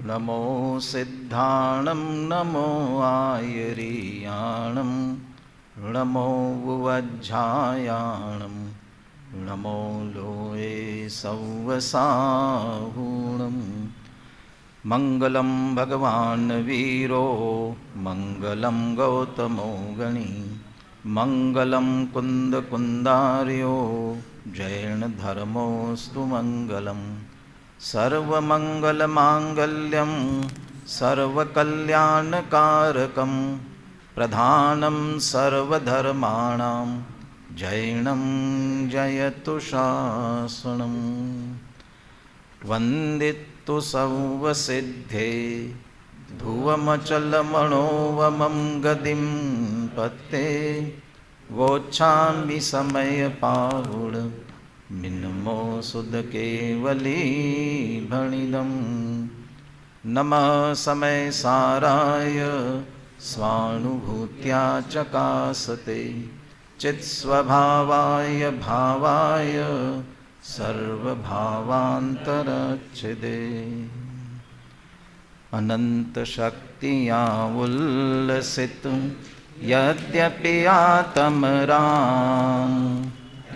नमो सिद्धाणं नमो आयर्याणं नमो वुवज्झायाणं नमो लोये सव्वसाहूणम् मंगलम भगवान वीरो मंगलम गौतमो गणी मंगलम कुंद कुंदार्यो जैन धर्मोस्तु मंगलम सर्वमंगल मांगल्यम सर्वकल्याणकारकम प्रधानम सर्वधर्माणां जैनं जयतु शासनम् वंदितु सर्वसिद्धे ध्रुवमचलमणोवमं गतिं पत्ते वोच्छामि समयपाहुड मिन्मो सुदकेवली भणिदं नमः समय साराय स्वानुभूत्या चकासते चित्स्वभावाय भावाय सर्वभावान्तरच्छिदे अनंत शक्तियाँ उल्लसित यद्यपि आत्मराम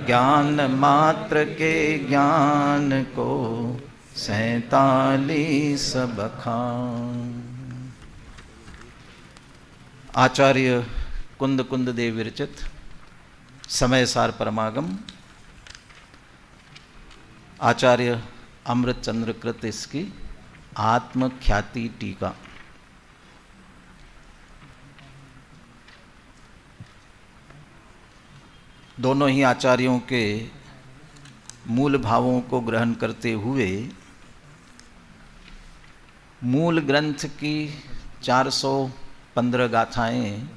ज्ञान मात्र के ज्ञान को 47 बखान। आचार्य कुंद कुंद देव विरचित समय सार परमागम आचार्य अमृत चंद्र कृत इसकी आत्मख्याति टीका। दोनों ही आचार्यों के मूल भावों को ग्रहण करते हुए मूल ग्रंथ की 415 गाथाएं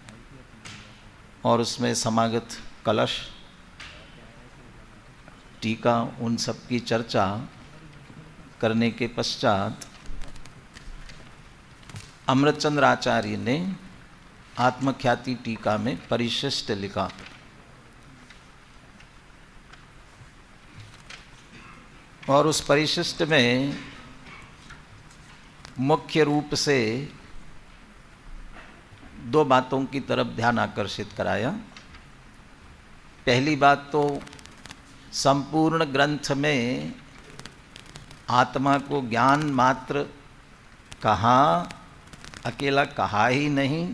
और उसमें समागत कलश टीका उन सब की चर्चा करने के पश्चात अमृतचंद्र आचार्य ने आत्मख्याति टीका में परिशिष्ट लिखा। और उस परिशिष्ट में मुख्य रूप से 2 बातों की तरफ ध्यान आकर्षित कराया। पहली बात तो संपूर्ण ग्रंथ में आत्मा को ज्ञान मात्र कहा, अकेला कहा ही नहीं,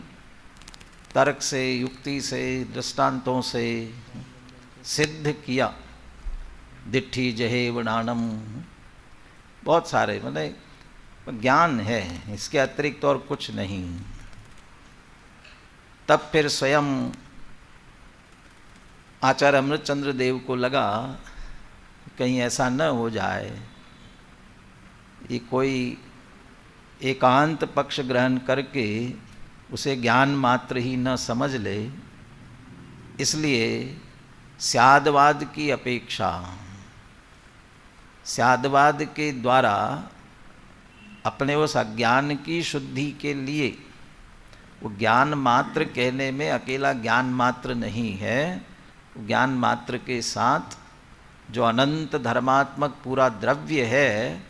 तर्क से, युक्ति से, दृष्टांतों से सिद्ध किया। दिट्ठी जहे वनानम, बहुत सारे मतलब ज्ञान है, इसके अतिरिक्त और कुछ नहीं। तब फिर स्वयं आचार्य अमृतचंद्र देव को लगा कहीं ऐसा न हो जाए ये कोई एकांत पक्ष ग्रहण करके उसे ज्ञान मात्र ही न समझ ले, इसलिए स्यादवाद की अपेक्षा स्यादवाद के द्वारा अपने उस अज्ञान की शुद्धि के लिए, वो ज्ञान मात्र कहने में अकेला ज्ञान मात्र नहीं है, ज्ञान मात्र के साथ जो अनंत धर्मात्मक पूरा द्रव्य है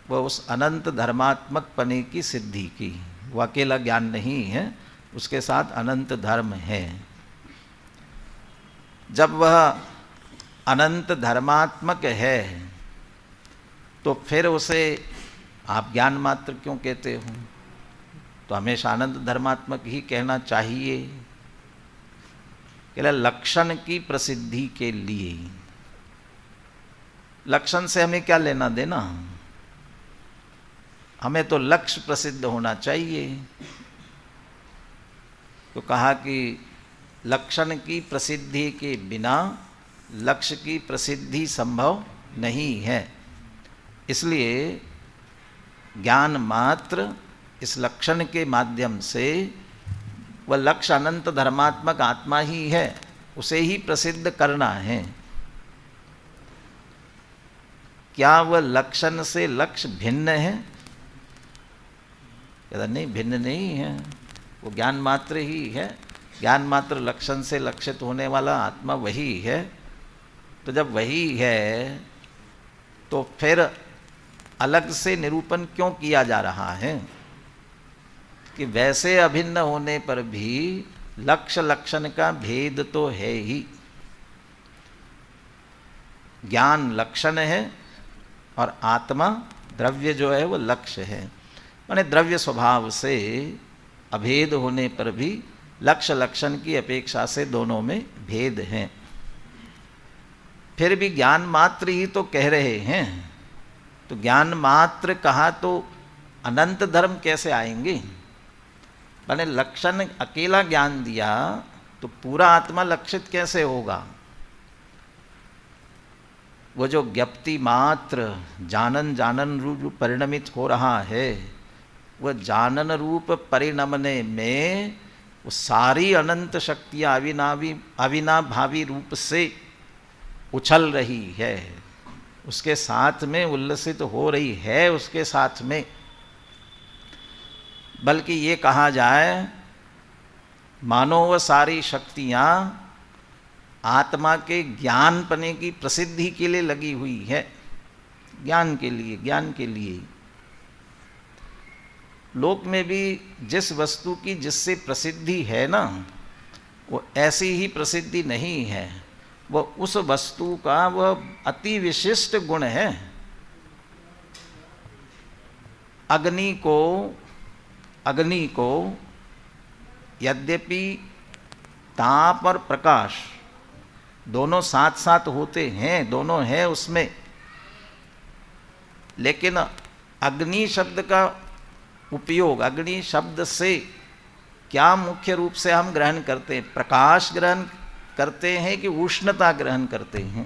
वह उस अनंत धर्मात्मक पने की सिद्धि की, वह अकेला ज्ञान नहीं है, उसके साथ अनंत धर्म है। जब वह अनंत धर्मात्मक है तो फिर उसे आप ज्ञान मात्र क्यों कहते हो? तो हमेशा अनंत धर्मात्मक ही कहना चाहिए। लक्षण की प्रसिद्धि के लिए, लक्षण से हमें क्या लेना देना? हमें तो लक्ष्य प्रसिद्ध होना चाहिए। तो कहा कि लक्षण की प्रसिद्धि के बिना लक्ष्य की प्रसिद्धि संभव नहीं है, इसलिए ज्ञान मात्र इस लक्षण के माध्यम से वह लक्ष्य अनंत धर्मात्मक आत्मा ही है, उसे ही प्रसिद्ध करना है। क्या वह लक्षण से लक्ष्य भिन्न है? कहता नहीं, भिन्न नहीं है, वो ज्ञान मात्र ही है। ज्ञान मात्र लक्षण से लक्षित होने वाला आत्मा वही है। तो जब वही है तो फिर अलग से निरूपण क्यों किया जा रहा है कि वैसे अभिन्न होने पर भी लक्ष्य लक्षण का भेद तो है ही। ज्ञान लक्षण है और आत्मा द्रव्य जो है वो लक्ष्य है। माने द्रव्य स्वभाव से अभेद होने पर भी लक्ष्य लक्षण की अपेक्षा से दोनों में भेद है। फिर भी ज्ञान मात्र ही तो कह रहे हैं, तो ज्ञान मात्र कहा तो अनंत धर्म कैसे आएंगे? माने लक्षण अकेला ज्ञान दिया तो पूरा आत्मा लक्षित कैसे होगा? वो जो ज्ञप्ति मात्र जानन जानन रूप परिणमित हो रहा है, वह जानन रूप परिणमने में वो सारी अनंत शक्तियाँ अविनाभावी रूप से उछल रही है, उसके साथ में उल्लसित हो रही है, उसके साथ में। बल्कि ये कहा जाए मानो वह सारी शक्तियाँ आत्मा के ज्ञान पने की प्रसिद्धि के लिए लगी हुई है, ज्ञान के लिए, ज्ञान के लिए। लोक में भी जिस वस्तु की जिससे प्रसिद्धि है ना, वो ऐसी ही प्रसिद्धि नहीं है, वह उस वस्तु का वह अति विशिष्ट गुण है। अग्नि को यद्यपि ताप और प्रकाश दोनों साथ साथ होते हैं, दोनों हैं उसमें, लेकिन अग्नि शब्द का उपयोग, अग्नि शब्द से क्या मुख्य रूप से हम ग्रहण करते हैं? प्रकाश ग्रहण करते हैं कि उष्णता ग्रहण करते हैं?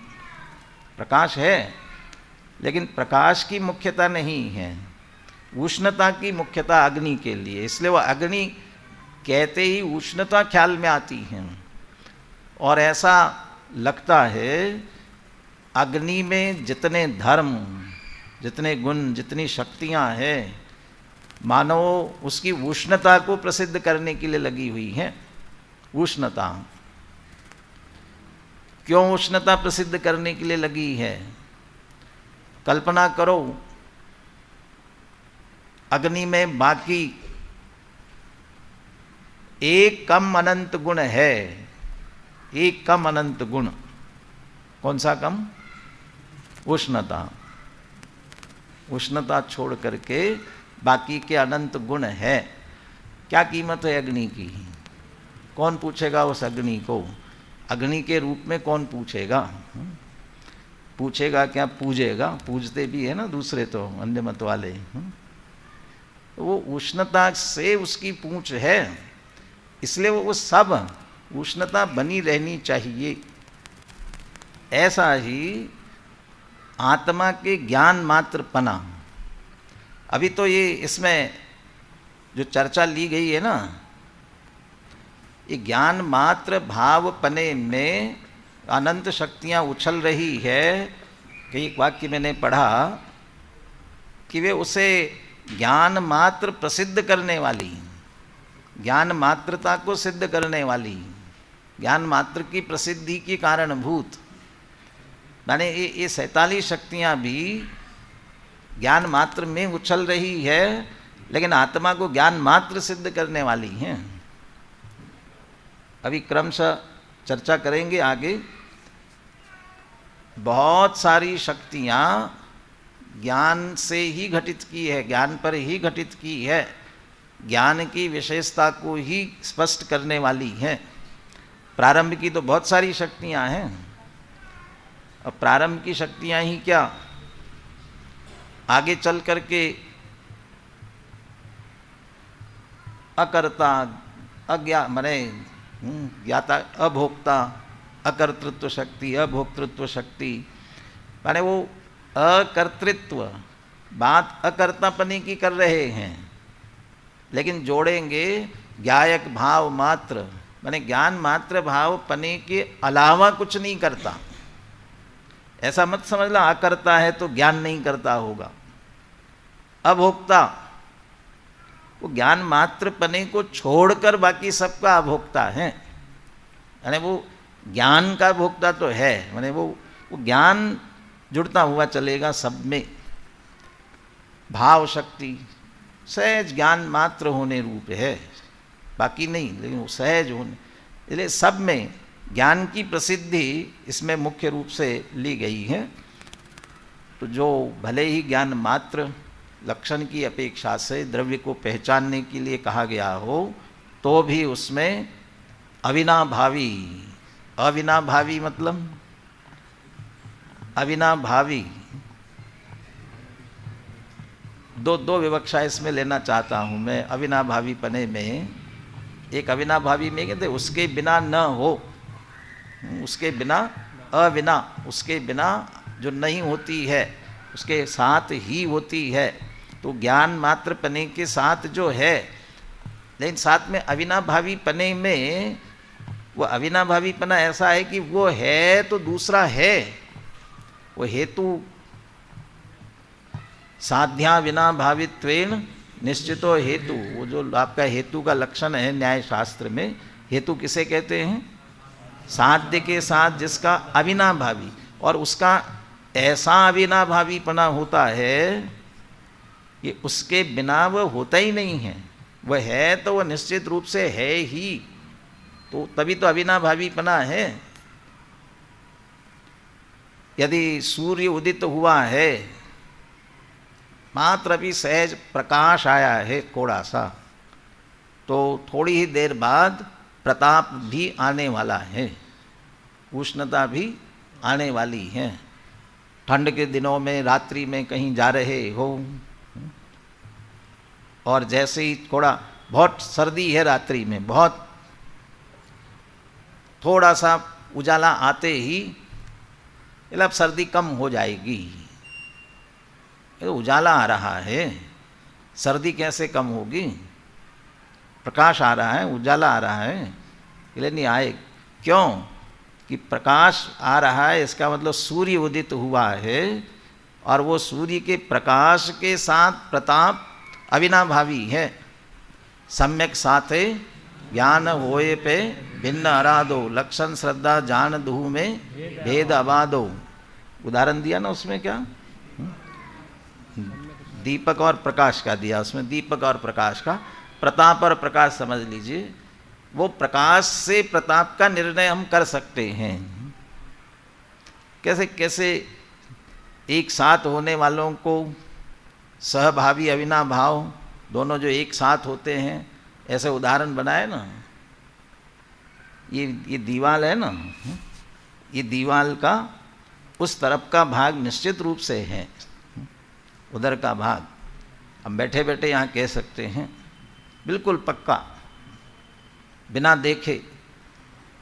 प्रकाश है, लेकिन प्रकाश की मुख्यता नहीं है, उष्णता की मुख्यता अग्नि के लिए। इसलिए वह अग्नि कहते ही उष्णता ख्याल में आती है। और ऐसा लगता है अग्नि में जितने धर्म, जितने गुण, जितनी शक्तियां हैं, मानो उसकी उष्णता को प्रसिद्ध करने के लिए लगी हुई है। उष्णता क्यों उष्णता प्रसिद्ध करने के लिए लगी है? कल्पना करो अग्नि में बाकी एक कम अनंत गुण है, एक कम अनंत गुण। कौन सा कम? उष्णता। उष्णता छोड़ करके बाकी के अनंत गुण है। क्या कीमत है अग्नि की? कौन पूछेगा उस अग्नि को? अग्नि के रूप में कौन पूछेगा? पूछेगा क्या? पूजेगा। पूजते भी है ना दूसरे, तो अन्य मत वाले। वो उष्णता से उसकी पूछ है, इसलिए वो सब उष्णता बनी रहनी चाहिए। ऐसा ही आत्मा के ज्ञान मात्र पना। अभी तो ये इसमें जो चर्चा ली गई है ना, ये ज्ञान मात्र भाव पने में अनंत शक्तियाँ उछल रही है कि एक वाक्य मैंने पढ़ा कि वे उसे ज्ञान मात्र प्रसिद्ध करने वाली, ज्ञान मात्रता को सिद्ध करने वाली, ज्ञान मात्र की प्रसिद्धि की कारणभूत, माने ये 47 शक्तियाँ भी ज्ञान मात्र में उछल रही है, लेकिन आत्मा को ज्ञान मात्र सिद्ध करने वाली हैं। अभी क्रमशः चर्चा करेंगे आगे। बहुत सारी शक्तियाँ ज्ञान से ही घटित की है, ज्ञान पर ही घटित की है, ज्ञान की विशेषता को ही स्पष्ट करने वाली हैं। प्रारंभ की तो बहुत सारी शक्तियाँ हैं। अब प्रारंभ की शक्तियाँ ही क्या, आगे चल करके अकर्ता, माने ज्ञाता, अभोक्ता, अकर्तृत्व शक्ति, अभोक्तृत्व शक्ति, माने वो अकर्तृत्व, बात अकर्तापनी की कर रहे हैं, लेकिन जोड़ेंगे ज्ञायक भाव मात्र, माने ज्ञान मात्र भाव पने के अलावा कुछ नहीं करता। ऐसा मत समझना अकर्ता है तो ज्ञान नहीं करता होगा। अभोक्ता, वो ज्ञान मात्र पने को छोड़कर बाकी सबका अभोक्ता है। यानी वो ज्ञान का भोक्ता तो है, माने वो ज्ञान जुड़ता हुआ चलेगा सब में। भाव शक्ति सहज ज्ञान मात्र होने रूप है, बाकी नहीं, लेकिन वो सहज होने, इसलिए सब में ज्ञान की प्रसिद्धि इसमें मुख्य रूप से ली गई है। तो जो भले ही ज्ञान मात्र लक्षण की अपेक्षा से द्रव्य को पहचानने के लिए कहा गया हो, तो भी उसमें अविनाभावी, अविनाभावी मतलब अविनाभावी, दो विवक्षा इसमें लेना चाहता हूँ मैं। अविनाभावी पने में, एक अविनाभावी में कहते उसके बिना न हो, उसके बिना, अविना उसके बिना जो नहीं होती है, उसके साथ ही होती है। तो ज्ञान मात्र पने के साथ जो है, लेकिन साथ में अविनाभावी पने में वो अविनाभावी पना ऐसा है कि वो है तो दूसरा है, वो हेतु साध्या विना भावित्वेन निश्चितो हेतु, वो जो आपका हेतु का लक्षण है न्याय शास्त्र में, हेतु किसे कहते हैं? साध्य के साथ जिसका अविनाभावी, और उसका ऐसा अविनाभावीपना होता है कि उसके बिना वह होता ही नहीं है, वह है तो वह निश्चित रूप से है ही, तो तभी तो अविनाभावीपना है। यदि सूर्य उदित हुआ है, मात्र अभी सहज प्रकाश आया है थोड़ा सा, तो थोड़ी ही देर बाद प्रताप भी आने वाला है, उष्णता भी आने वाली है। ठंड के दिनों में रात्रि में कहीं जा रहे हो और जैसे ही थोड़ा बहुत सर्दी है रात्रि में, बहुत थोड़ा सा उजाला आते ही अब सर्दी कम हो जाएगी, तो उजाला आ रहा है, सर्दी कैसे कम होगी? प्रकाश आ रहा है, उजाला आ रहा है, इसलिए नहीं आए। क्यों कि प्रकाश आ रहा है, इसका मतलब सूर्य उदित हुआ है, और वो सूर्य के प्रकाश के साथ प्रताप अविनाभावी है। सम्यक साथे ज्ञान होए पे भिन्न अराधो, लक्षण श्रद्धा जान दुह में भेद अबाधो। उदाहरण दिया ना उसमें, क्या दीपक और प्रकाश का दिया, उसमें दीपक और प्रकाश का, प्रताप और प्रकाश समझ लीजिए। वो प्रकाश से प्रताप का निर्णय हम कर सकते हैं। कैसे कैसे एक साथ होने वालों को सहभावी अविनाभाव, दोनों जो एक साथ होते हैं, ऐसे उदाहरण बनाए ना। ये दीवाल है ना, ये दीवाल का उस तरफ का भाग निश्चित रूप से है, उधर का भाग हम बैठे बैठे यहाँ कह सकते हैं बिल्कुल पक्का, बिना देखे।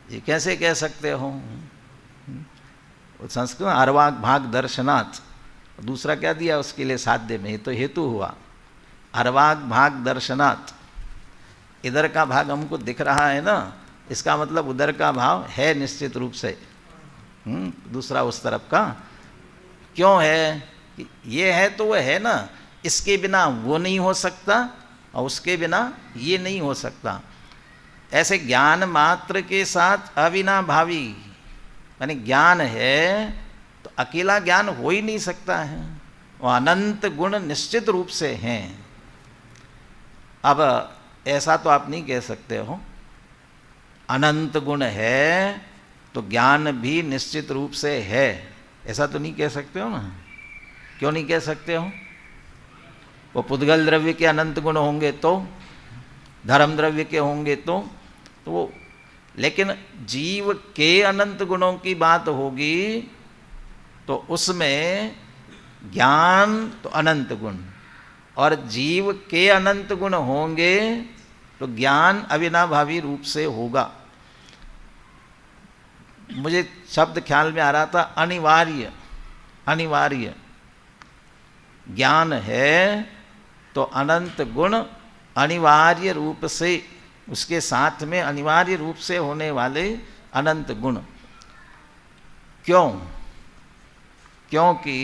ये कैसे कह सकते हो? संस्कृत अर्वाक भाग दर्शनात्, दूसरा क्या दिया उसके लिए साध्य में, ये तो हेतु हुआ। अर्वाक भाग दर्शनात्, इधर का भाग हमको दिख रहा है ना, इसका मतलब उधर का भाव है निश्चित रूप से, दूसरा उस तरफ का। क्यों है? ये है तो वह है ना, इसके बिना वो नहीं हो सकता और उसके बिना ये नहीं हो सकता। ऐसे ज्ञान मात्र के साथ अविनाभावी, यानी ज्ञान है तो अकेला ज्ञान हो ही नहीं सकता है, वो अनंत गुण निश्चित रूप से हैं। अब ऐसा तो आप नहीं कह सकते हो अनंत गुण है तो ज्ञान भी निश्चित रूप से है, ऐसा तो नहीं कह सकते हो ना। क्यों नहीं कह सकते हो? वो पुद्गल द्रव्य के अनंत गुण होंगे तो, धर्म द्रव्य के होंगे तो वो, लेकिन जीव के अनंत गुणों की बात होगी तो उसमें ज्ञान तो अनंत गुण, और जीव के अनंत गुण होंगे तो ज्ञान अविनाभावी रूप से होगा। मुझे शब्द ख्याल में आ रहा था, अनिवार्य। अनिवार्य ज्ञान है तो अनंत गुण अनिवार्य रूप से, उसके साथ में अनिवार्य रूप से होने वाले अनंत गुण। क्यों? क्योंकि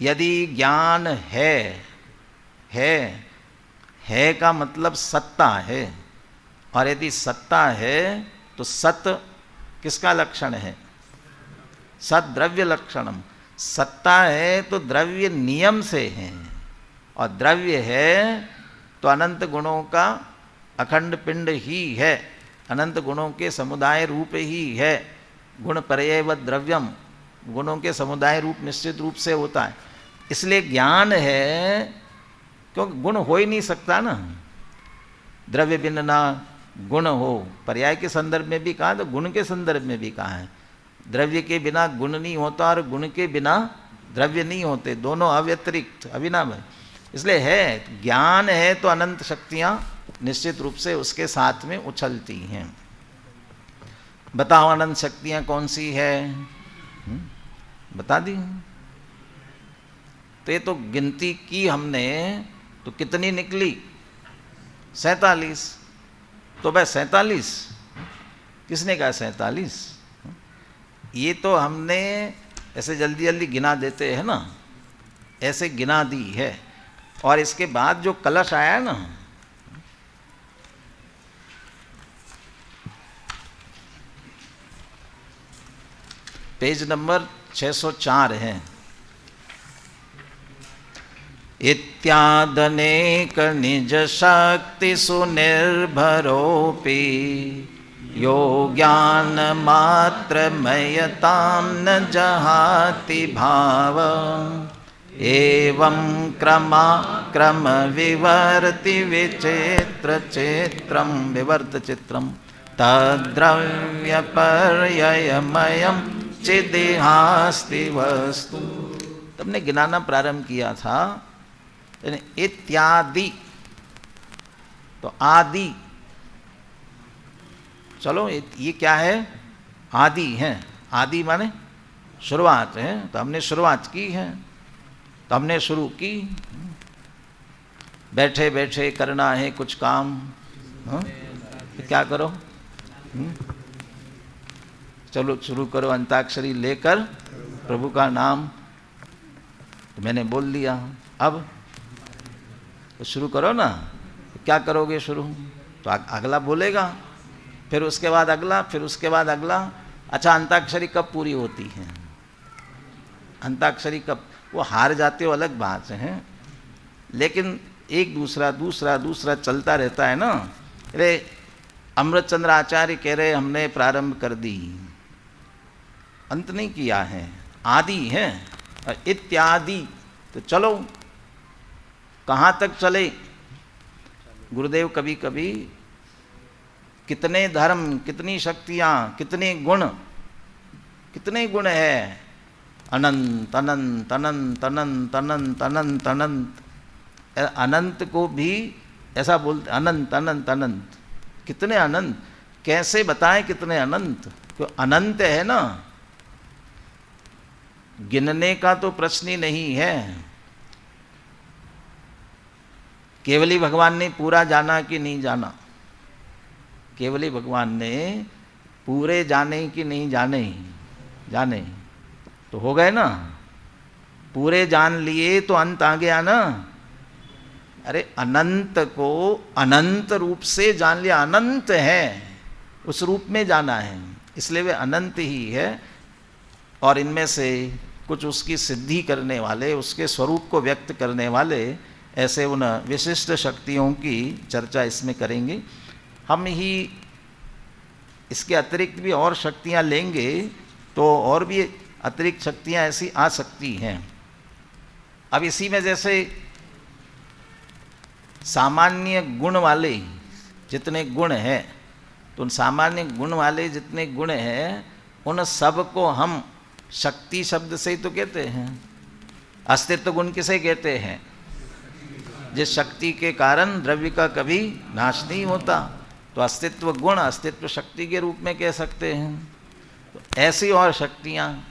यदि ज्ञान है का मतलब सत्ता है, और यदि सत्ता है तो सत किसका लक्षण है? सद्द्रव्य लक्षणम। सत्ता है तो द्रव्य नियम से है, और द्रव्य है तो अनंत गुणों का अखंड पिंड ही है, अनंत गुणों के समुदाय रूप ही है। गुण पर्ययवत द्रव्यम, गुणों के समुदाय रूप निश्चित रूप से होता है। इसलिए ज्ञान है, क्योंकि गुण हो ही नहीं सकता ना, द्रव्य बिन ना गुण हो। पर्याय के संदर्भ में भी कहा तो गुण के संदर्भ में भी कहा है। द्रव्य के बिना गुण नहीं होता और गुण के बिना द्रव्य नहीं होते, दोनों अव्यतिरिक्त अभिनव है। इसलिए है, ज्ञान है तो अनंत शक्तियां निश्चित रूप से उसके साथ में उछलती हैं। बताओ अनंत शक्तियां कौन सी है? बता दी। तो ये तो गिनती की हमने, तो कितनी निकली? 47। तो भाई 47, किसने कहा 47? ये तो हमने ऐसे जल्दी जल्दी गिना देते हैं ना, ऐसे गिना दी है। और इसके बाद जो कलश आया ना, पेज नंबर 604 है। इत्यादनेक निज शक्ति सुनिर्भरोपि यो ज्ञान मात्र मयतां न जहाति भाव एवं क्रम विवर्ति विचित्र चित्रम विवर्त चित्रम तद्द्रव्य पर्ययमयं चिदिहास्ति वस्तु। तुमने गिनाना प्रारंभ किया था, इत्यादि तो आदि, चलो ये क्या है? आदि है। आदि माने शुरुआत है, तो हमने शुरुआत की है, तो हमने शुरू की। बैठे बैठे करना है कुछ काम, तो क्या करो? चलो शुरू करो, अंताक्षरी लेकर प्रभु का नाम। तो मैंने बोल दिया, अब तो शुरू करो ना। तो क्या करोगे शुरू? तो अगला बोलेगा, फिर उसके बाद अगला, फिर उसके बाद अगला। अच्छा, अंताक्षरी कब पूरी होती है? अंताक्षरी कब? वो हार जाते हो अलग बात है, लेकिन एक दूसरा दूसरा दूसरा चलता रहता है ना। अरे अमृतचंद्र आचार्य कह रहे हमने प्रारंभ कर दी, अंत नहीं किया है, आदि है। इत्यादि तो चलो, कहाँ तक चले? गुरुदेव कभी कभी कितने धर्म, कितनी शक्तियाँ, कितने गुण है, अनंत अनंत अनंत अनंत अनंत अनंत अनंत। अनंत को भी ऐसा बोलते, अनंत अनंत अनंत। कितने अनंत? कैसे बताएं कितने अनंत? क्यों अनंत है ना, गिनने का तो प्रश्न ही नहीं है। केवली भगवान ने पूरा जाना कि नहीं जाना? केवली भगवान ने पूरे जाने कि नहीं जाने? जाने तो हो गए ना, पूरे जान लिए तो अंत आ गया ना। अरे अनंत को अनंत रूप से जान लिया, अनंत है, उस रूप में जाना है, इसलिए वे अनंत ही है। और इनमें से कुछ उसकी सिद्धि करने वाले, उसके स्वरूप को व्यक्त करने वाले ऐसे उन विशिष्ट शक्तियों की चर्चा इसमें करेंगे। हम ही इसके अतिरिक्त भी और शक्तियाँ लेंगे तो और भी अतिरिक्त शक्तियाँ ऐसी आ सकती हैं। अब इसी में जैसे सामान्य गुण वाले जितने गुण हैं, तो उन सामान्य गुण वाले जितने गुण हैं उन सब को हम शक्ति शब्द से ही तो कहते हैं। अस्तित्व गुण किसे कहते हैं? जिस शक्ति के कारण द्रव्य का कभी नाश नहीं होता, तो अस्तित्व गुण, अस्तित्व शक्ति के रूप में कह सकते हैं। तो ऐसी और शक्तियाँ,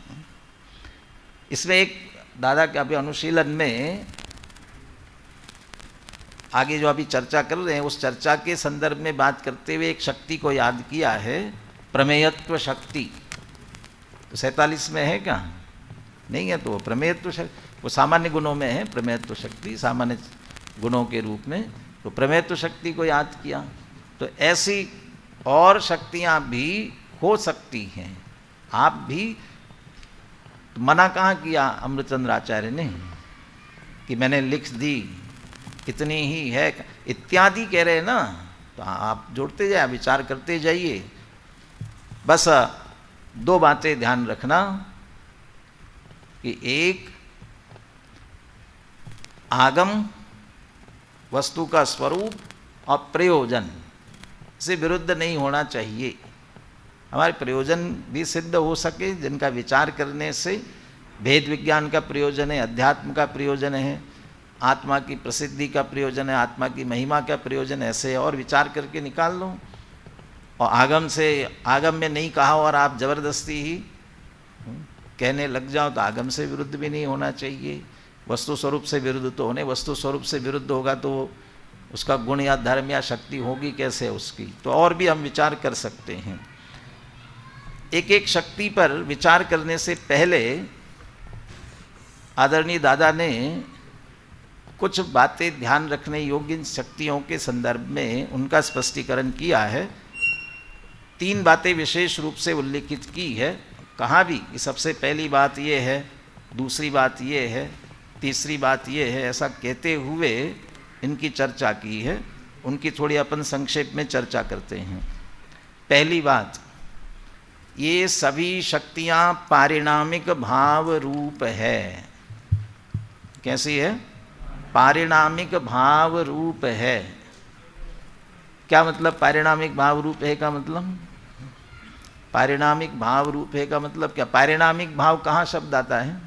इसमें एक दादा के अभी अनुशीलन में आगे जो अभी चर्चा कर रहे हैं, उस चर्चा के संदर्भ में बात करते हुए एक शक्ति को याद किया है, प्रमेयत्व शक्ति। तो 47 में है क्या? नहीं है। तो प्रमेयत्व शक्ति वो सामान्य गुणों में है, प्रमेयत्व शक्ति सामान्य गुणों के रूप में। तो प्रमेयत्व शक्ति को याद किया। तो ऐसी और शक्तियाँ भी हो सकती हैं। आप भी तो मना कहाँ किया अमृतचंद्र आचार्य ने कि मैंने लिख दी, इतनी ही है इत्यादि कह रहे हैं ना। तो आप जोड़ते जाइए, विचार करते जाइए। बस दो बातें ध्यान रखना कि एक, आगम वस्तु का स्वरूप और प्रयोजन से विरुद्ध नहीं होना चाहिए। हमारे प्रयोजन भी सिद्ध हो सके, जिनका विचार करने से भेद विज्ञान का प्रयोजन है, अध्यात्म का प्रयोजन है, आत्मा की प्रसिद्धि का प्रयोजन है, आत्मा की महिमा का प्रयोजन, ऐसे और विचार करके निकाल लो। और आगम से, आगम में नहीं कहा और आप जबरदस्ती ही कहने लग जाओ तो आगम से विरुद्ध भी नहीं होना चाहिए। वस्तु स्वरूप से विरुद्ध तो होने, वस्तु स्वरूप से विरुद्ध होगा तो उसका गुण या धर्म या शक्ति होगी कैसे उसकी। तो और भी हम विचार कर सकते हैं। एक एक शक्ति पर विचार करने से पहले आदरणीय दादा ने कुछ बातें ध्यान रखने योग्य इन शक्तियों के संदर्भ में उनका स्पष्टीकरण किया है। तीन बातें विशेष रूप से उल्लेखित की है। कहाँ भी कि सबसे पहली बात ये है, दूसरी बात ये है, तीसरी बात ये है, ऐसा कहते हुए इनकी चर्चा की है। उनकी थोड़ी अपन संक्षेप में चर्चा करते हैं। पहली बात, ये सभी शक्तियाँ पारिणामिक भाव रूप है। कैसी है? पारिणामिक भाव रूप है। क्या मतलब पारिणामिक भाव रूप है का मतलब? पारिणामिक भाव रूप है का मतलब क्या? पारिणामिक भाव कहाँ शब्द आता है?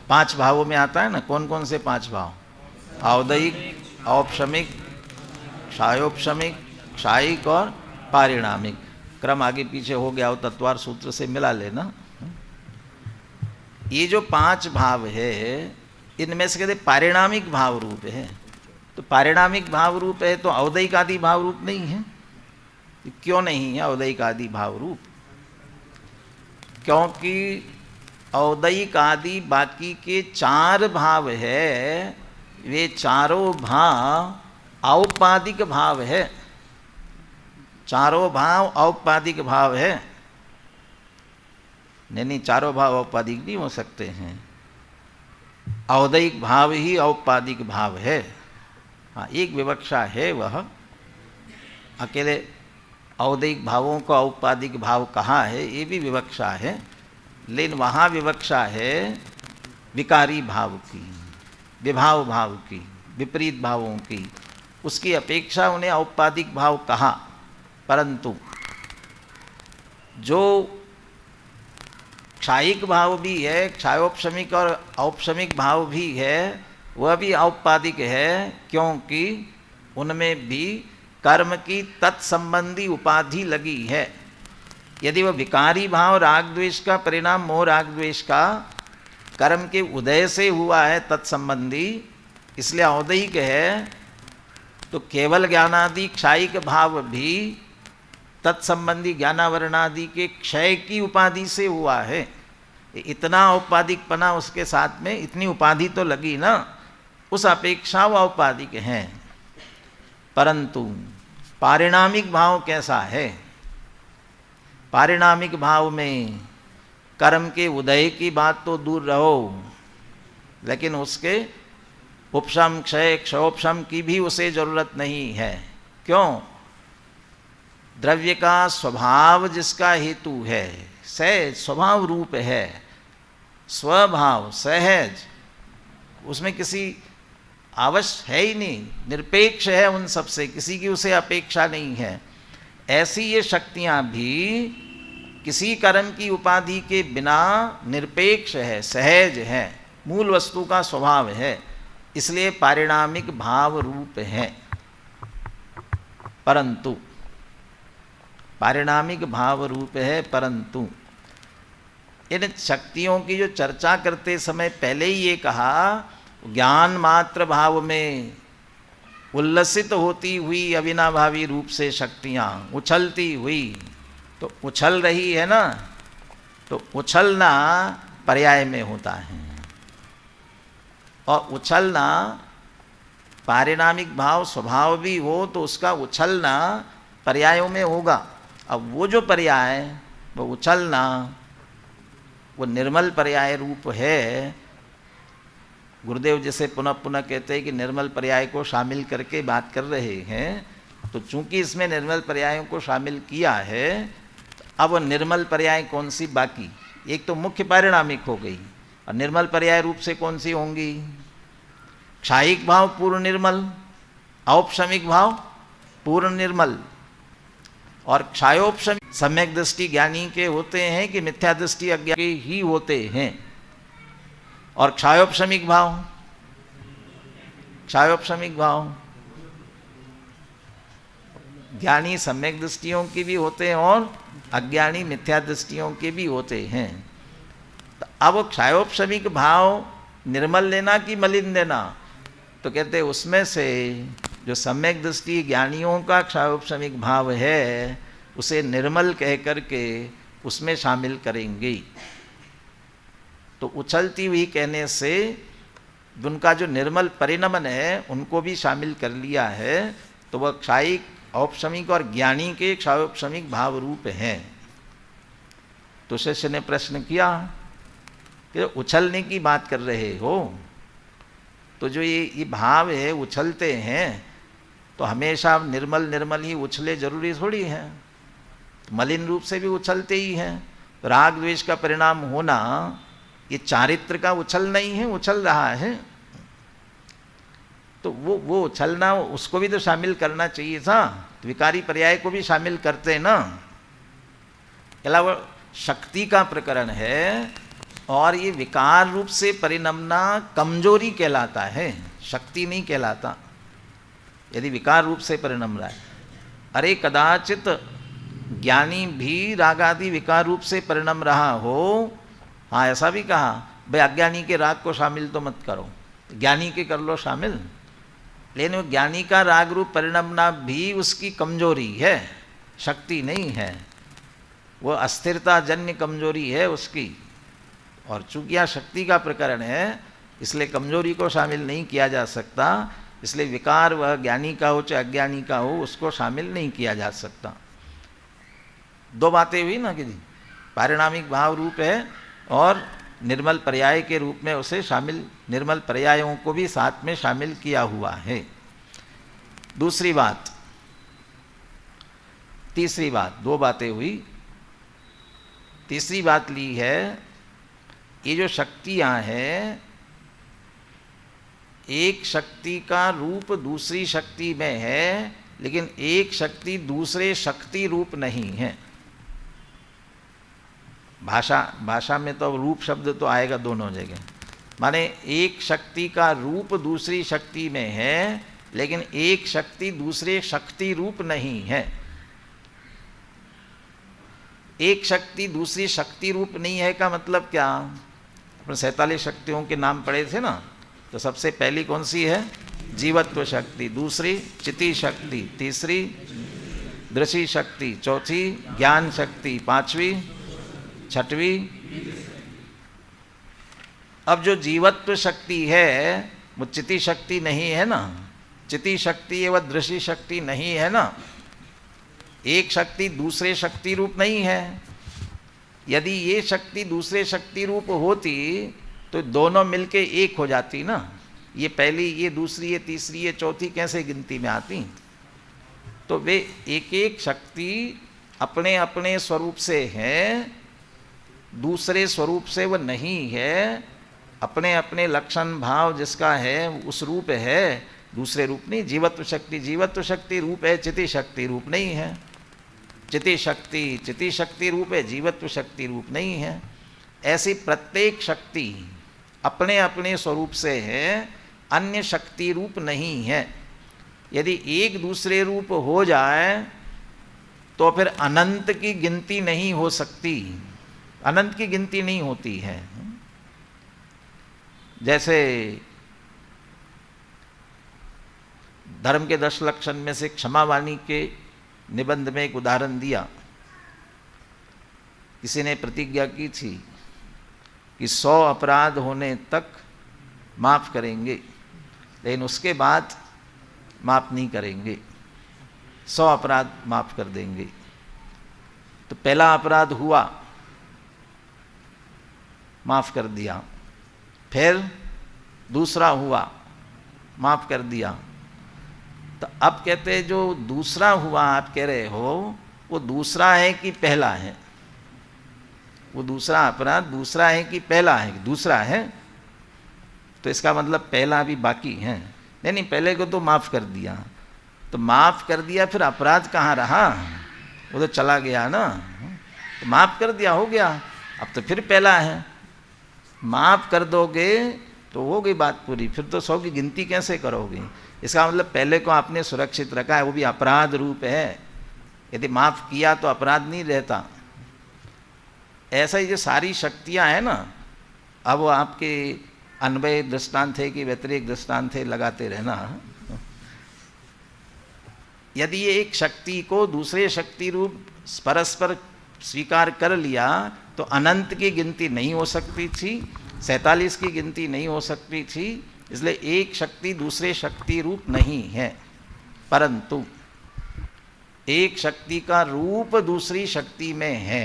5 भावों में आता है ना। कौन कौन से 5 भाव? औदयिक, औपशमिक, क्षायोपशमिक, क्षायिक और पारिणामिक। क्रम आगे पीछे हो गया हो, तत्वार सूत्र से मिला लेना। ये जो 5 भाव है, इनमें से कहते पारिणामिक भाव रूप है। तो पारिणामिक भाव रूप है तो औदयिक आदि भाव रूप नहीं है। क्यों नहीं है औदयिक आदि भाव रूप? क्योंकि औदयिक आदि बाकी के 4 भाव है, वे चारों भाव औपादिक भाव है। चारों भाव औपादिक भाव है। नहीं, चारों भाव औपादिक नहीं हो सकते हैं। औदयिक भाव ही औपादिक भाव है। हाँ, एक विवक्षा है, वह अकेले औदयिक भावों को औपादिक भाव कहा है, ये भी विवक्षा है। लेकिन वहाँ विवक्षा है विकारी भाव की, विभाव भाव की, विपरीत भावों की। उसकी अपेक्षा उन्हें औपादिक भाव कहा। परंतु जो क्षायिक भाव भी है, क्षायोपशमिक और औपशमिक भाव भी है, वह भी औपादिक है। क्योंकि उनमें भी कर्म की तत्संबंधी उपाधि लगी है। यदि वह विकारी भाव राग द्वेष का परिणाम, मोह राग द्वेष का कर्म के उदय से हुआ है तत्संबंधी, इसलिए औदयिक है, तो केवल ज्ञानादि क्षायिक भाव भी तत्संबंधी ज्ञानावरणादि के क्षय की उपाधि से हुआ है। इतना औपाधिकपना उसके साथ में, इतनी उपाधि तो लगी ना, उस अपेक्षा वो औपाधिक हैं। परंतु पारिणामिक भाव कैसा है? पारिणामिक भाव में कर्म के उदय की बात तो दूर रहो, लेकिन उसके उपशम, क्षय, क्षयोपशम की भी उसे जरूरत नहीं है। क्यों? द्रव्य का स्वभाव जिसका हेतु है, सहज स्वभाव रूप है, स्वभाव सहज, उसमें किसी आवश्य है ही नहीं, निरपेक्ष है उन सबसे, किसी की उसे अपेक्षा नहीं है। ऐसी ये शक्तियाँ भी किसी कर्म की उपाधि के बिना निरपेक्ष है, सहज है, मूल वस्तु का स्वभाव है, इसलिए पारिणामिक भाव रूप है। परंतु पारिणामिक भाव रूप है, परंतु इन शक्तियों की जो चर्चा करते समय पहले ही ये कहा, ज्ञान मात्र भाव में उल्लसित होती हुई अविनाभावी रूप से शक्तियाँ उछलती हुई, तो उछल रही है ना, तो उछलना पर्याय में होता है। और उछलना पारिणामिक भाव स्वभाव भी हो तो उसका उछलना पर्यायों में होगा। अब वो जो पर्याय, वो उछलना वो निर्मल पर्याय रूप है। गुरुदेव जैसे पुनः पुनः कहते हैं कि निर्मल पर्याय को शामिल करके बात कर रहे हैं, तो चूंकि इसमें निर्मल पर्यायों को शामिल किया है, अब वो निर्मल पर्याय कौन सी बाकी, एक तो मुख्य पारिणामिक हो गई, और निर्मल पर्याय रूप से कौन सी होंगी? क्षायिक भाव पूर्ण निर्मल, औपशमिक भाव पूर्ण निर्मल। और क्षायोपशमिक सम्यक दृष्टि ज्ञानी के होते हैं कि मिथ्या दृष्टि अज्ञानी के ही होते हैं? और क्षायोपशमिक भाव, क्षायोपशमिक भाव ज्ञानी सम्यक दृष्टियों के भी होते हैं और अज्ञानी मिथ्या दृष्टियों के भी होते हैं। तो अब क्षायोपशमिक भाव निर्मल लेना कि मलिन लेना? तो कहते हैं उसमें से जो सम्यक दृष्टि ज्ञानियों का क्षायोपशमिक भाव है उसे निर्मल कह करके उसमें शामिल करेंगे। तो उछलती हुई कहने से उनका जो निर्मल परिणमन है उनको भी शामिल कर लिया है, तो वह क्षायिक, औपशमिक और ज्ञानी के क्षायोपशमिक भाव रूप हैं। तो शिष्य ने प्रश्न किया कि उछलने की बात कर रहे हो, तो जो ये भाव है उछलते हैं, तो हमेशा निर्मल निर्मल ही उछले जरूरी थोड़ी है, मलिन रूप से भी उछलते ही हैं। राग द्वेष का परिणाम होना ये चारित्र का उछल नहीं है, उछल रहा है, तो वो उछलना उसको भी तो शामिल करना चाहिए था। विकारी पर्याय को भी शामिल करते ना। अलावा शक्ति का प्रकरण है और ये विकार रूप से परिणमना कमजोरी कहलाता है, शक्ति नहीं कहलाता यदि विकार रूप से परिणम रहा है। अरे कदाचित ज्ञानी भी राग आदि विकार रूप से परिणम रहा हो, हाँ ऐसा भी कहा, भाई अज्ञानी के राग को शामिल तो मत करो, ज्ञानी के कर लो शामिल। लेकिन वो ज्ञानी का राग रूप परिणमना भी उसकी कमजोरी है, शक्ति नहीं है, वो अस्थिरता जन्य कमजोरी है उसकी। और चूंकि यहाँ शक्ति का प्रकरण है इसलिए कमजोरी को शामिल नहीं किया जा सकता, इसलिए विकार वह ज्ञानी का हो चाहे अज्ञानी का हो उसको शामिल नहीं किया जा सकता। दो बातें हुई ना कि पारिणामिक भाव रूप है और निर्मल पर्याय के रूप में उसे शामिल, निर्मल पर्यायों को भी साथ में शामिल किया हुआ है। दूसरी बात, तीसरी बात, दो बातें हुई, तीसरी बात ली है, ये जो शक्तियां हैं, एक शक्ति का रूप दूसरी शक्ति में है, लेकिन एक शक्ति दूसरे शक्ति रूप नहीं है। भाषा में तो रूप शब्द तो आएगा दोनों जगह, माने एक शक्ति का रूप दूसरी शक्ति में है, लेकिन एक शक्ति दूसरे शक्ति रूप नहीं है। एक शक्ति दूसरी शक्ति रूप नहीं है का मतलब क्या? अपने 47 शक्तियों के नाम पढ़े थे ना, तो सबसे पहली कौन सी है? जीवत्व शक्ति, दूसरी चिति शक्ति, तीसरी दृषि शक्ति, चौथी ज्ञान शक्ति, पांचवी, छठवीं। अब जो जीवत्व शक्ति है वो चिति शक्ति नहीं है ना, चिति शक्ति है, वह दृषि शक्ति नहीं है ना। एक शक्ति दूसरे शक्ति रूप नहीं है। यदि ये शक्ति दूसरे शक्ति रूप होती तो दोनों मिलके एक हो जाती ना। ये पहली, ये दूसरी, ये तीसरी, ये चौथी कैसे गिनती में आती? तो वे एक एक शक्ति अपने अपने स्वरूप से है, दूसरे स्वरूप से वह नहीं है। अपने अपने लक्षण भाव जिसका है उस रूप है, दूसरे रूप नहीं। जीवत्व शक्ति रूप है, चिति शक्ति रूप नहीं है। चिति शक्ति रूप है, जीवत्व शक्ति रूप नहीं है। ऐसी प्रत्येक शक्ति अपने अपने स्वरूप से है, अन्य शक्ति रूप नहीं है। यदि एक दूसरे रूप हो जाए तो फिर अनंत की गिनती नहीं हो सकती, अनंत की गिनती नहीं होती है। जैसे धर्म के 10 लक्षण में से क्षमावाणी के निबंध में एक उदाहरण दिया। किसी ने प्रतिज्ञा की थी कि 100 अपराध होने तक माफ करेंगे, लेकिन उसके बाद माफ नहीं करेंगे, 100 अपराध माफ कर देंगे। तो पहला अपराध हुआ, माफ़ कर दिया, फिर दूसरा हुआ, माफ़ कर दिया। तो अब कहते हैं जो दूसरा हुआ आप कह रहे हो, वो दूसरा है कि पहला है? वो दूसरा अपराध दूसरा है कि पहला है? दूसरा है। तो इसका मतलब पहला भी बाकी है। नहीं, पहले को तो माफ़ कर दिया, तो माफ़ कर दिया, फिर अपराध कहाँ रहा? वो तो चला गया ना। तो माफ़ कर दिया, हो गया, अब तो फिर पहला है। माफ़ कर दोगे तो हो गई बात पूरी, फिर तो 100 की गिनती कैसे करोगे? इसका मतलब पहले को आपने सुरक्षित रखा है, वो भी अपराध रूप है। यदि माफ़ किया तो अपराध नहीं रहता। ऐसा ही जो सारी शक्तियाँ हैं ना, अब वो आपके अन्वय दृष्टांत है कि व्यतिरिक्त दृष्टांत है, लगाते रहना। यदि ये एक शक्ति को दूसरे शक्ति रूप परस्पर स्वीकार कर लिया तो अनंत की गिनती नहीं हो सकती थी, 47 की गिनती नहीं हो सकती थी। इसलिए एक शक्ति दूसरे शक्ति रूप नहीं है, परंतु एक शक्ति का रूप दूसरी शक्ति में है।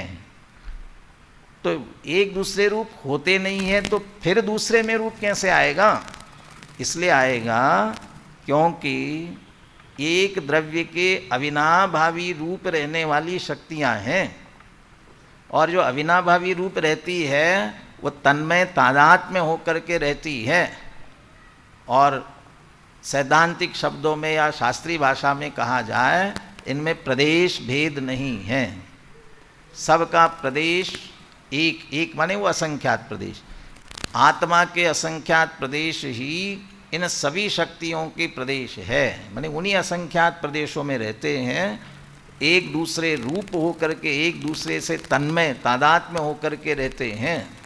तो एक दूसरे रूप होते नहीं है तो फिर दूसरे में रूप कैसे आएगा? इसलिए आएगा क्योंकि एक द्रव्य के अविनाभावी रूप रहने वाली शक्तियां हैं, और जो अविनाभावी रूप रहती है वो तन्मय तादात्म्य होकर के रहती है। और सैद्धांतिक शब्दों में या शास्त्रीय भाषा में कहा जाए, इनमें प्रदेश भेद नहीं है। सबका प्रदेश एक एक माने वो असंख्यात प्रदेश। आत्मा के असंख्यात प्रदेश ही इन सभी शक्तियों के प्रदेश है, माने उन्हीं असंख्यात प्रदेशों में रहते हैं। एक दूसरे रूप होकर के एक दूसरे से तन्मय तादात्म्य होकर के रहते हैं।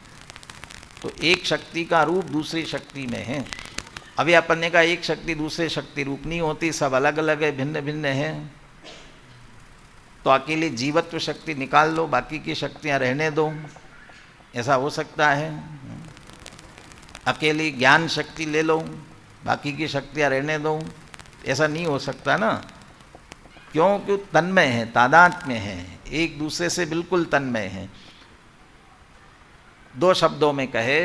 तो एक शक्ति का रूप दूसरी शक्ति में है। अभी अपन ने कहा एक शक्ति दूसरे शक्ति रूप नहीं होती, सब अलग अलग है, भिन्न भिन्न है। तो अकेली जीवत्व शक्ति निकाल लो, बाकी की शक्तियां रहने दो, ऐसा हो सकता है? अकेली ज्ञान शक्ति ले लो, बाकी की शक्तियां रहने दो, ऐसा नहीं हो सकता ना। क्योंकि तन्मय है, तादात्म्य है, एक दूसरे से बिल्कुल तन्मय है। दो शब्दों में कहे,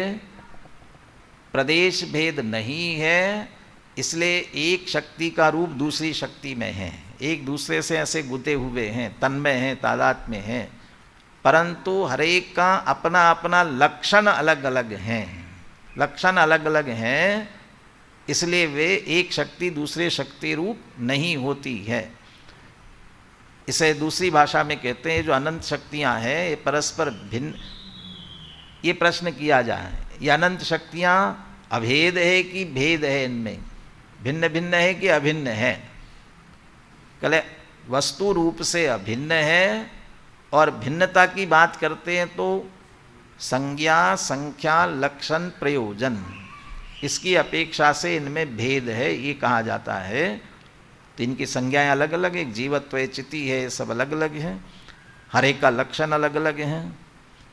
प्रदेश भेद नहीं है, इसलिए एक शक्ति का रूप दूसरी शक्ति में है, एक दूसरे से ऐसे गुते हुए हैं, तन्मय हैं, तादात्म्य हैं, परंतु हर एक का अपना अपना लक्षण अलग अलग हैं। लक्षण अलग अलग हैं, इसलिए वे एक शक्ति दूसरे शक्ति रूप नहीं होती है। इसे दूसरी भाषा में कहते हैं जो अनंत शक्तियां हैं ये परस्पर भिन्न। ये प्रश्न किया जाए, ये अनंत शक्तियां अभेद है कि भेद है? इनमें भिन्न भिन्न है कि अभिन्न है? कले वस्तु रूप से अभिन्न है, और भिन्नता की बात करते हैं तो संज्ञा, संख्या, लक्षण, प्रयोजन, इसकी अपेक्षा से इनमें भेद है, ये कहा जाता है। तो इनकी संज्ञाएं अलग अलग है, जीवत्व है, चिति है, सब अलग अलग है, हर एक का लक्षण अलग अलग है,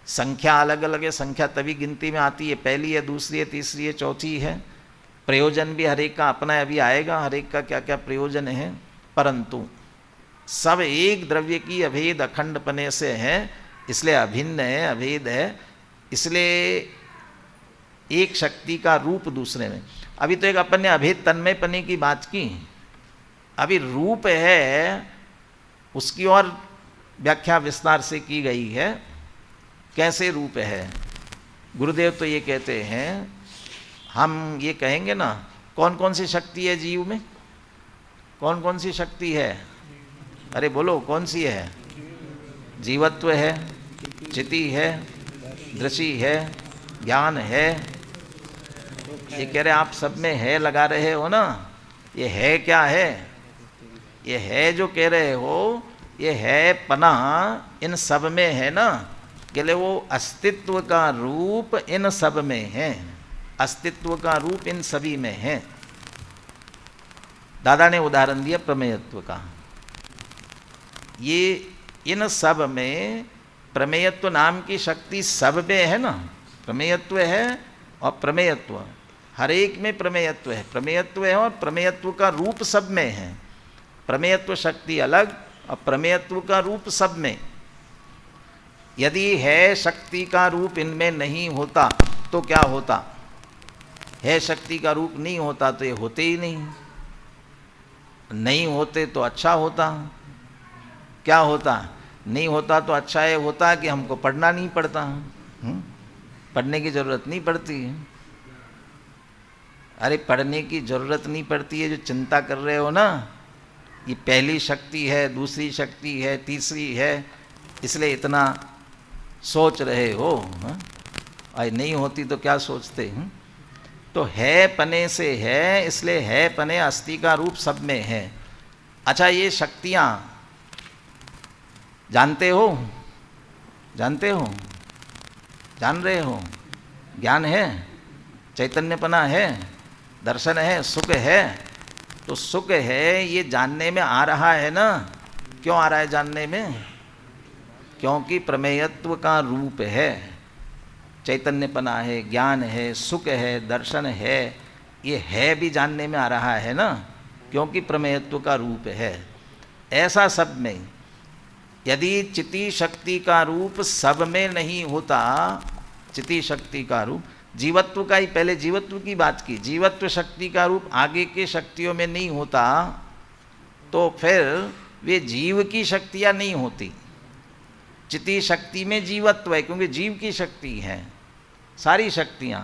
संख्या अलग अलग है। संख्या तभी गिनती में आती है, पहली है, दूसरी है, तीसरी है, चौथी है। प्रयोजन भी हर एक का अपना है, अभी आएगा हर एक का क्या क्या प्रयोजन है, परंतु सब एक द्रव्य की अभेद अखंडपने से है, इसलिए अभिन्न है, अभेद है। इसलिए एक शक्ति का रूप दूसरे में। अभी तो एक अपन ने अभेद तन्मयपने की बात की, अभी रूप है उसकी और व्याख्या विस्तार से की गई है। कैसे रूप है? गुरुदेव तो ये कहते हैं, हम ये कहेंगे ना, कौन कौन सी शक्ति है जीव में? कौन कौन सी शक्ति है? अरे बोलो, कौन सी है? जीवत्व है, चिति है, दृष्टि है, ज्ञान है। ये कह रहे आप सब में है लगा रहे हो ना, ये है क्या है? ये है जो कह रहे हो, ये है पना इन सब में है ना। कहले वो अस्तित्व का रूप इन सब में है, अस्तित्व का रूप इन सभी में है। दादा ने उदाहरण दिया प्रमेयत्व का। ये इन सब में प्रमेयत्व नाम की शक्ति सब में है ना। प्रमेयत्व है और प्रमेयत्व, हर एक में प्रमेयत्व है, प्रमेयत्व है और प्रमेयत्व का रूप सब में है। प्रमेयत्व शक्ति अलग और प्रमेयत्व का रूप सब में। यदि है शक्ति का रूप इनमें नहीं होता तो क्या होता? है शक्ति का रूप नहीं होता तो ये होते ही नहीं। नहीं होते तो अच्छा होता। क्या होता? नहीं होता तो अच्छा ये होता कि हमको पढ़ना नहीं पड़ता, पढ़ने की जरूरत नहीं पड़ती है। अरे पढ़ने की जरूरत नहीं पड़ती है, जो चिंता कर रहे हो ना, ये पहली शक्ति है, दूसरी शक्ति है, तीसरी है, इसलिए इतना सोच रहे हो। अरे नहीं होती तो क्या सोचते हैं? तो है पने से है, इसलिए है पने अस्थि का रूप सब में है। अच्छा, ये शक्तियाँ जानते हो? जानते हो? जान रहे हो? ज्ञान है, चैतन्यपना है, दर्शन है, सुख है। तो सुख है, ये जानने में आ रहा है ना। क्यों आ रहा है जानने में? क्योंकि प्रमेयत्व का रूप है, चैतन्यपना है, ज्ञान है, सुख है, दर्शन है। ये है भी जानने में आ रहा है ना, क्योंकि प्रमेयत्व का रूप है। ऐसा सब में यदि चिति शक्ति का रूप सब में नहीं होता, चिति शक्ति का रूप, जीवत्व का ही पहले जीवत्व की बात की, जीवत्व शक्ति का रूप आगे के शक्तियों में नहीं होता तो फिर वे जीव की शक्तियाँ नहीं होती। चिति शक्ति में जीवत्व है क्योंकि जीव की शक्ति है सारी शक्तियाँ।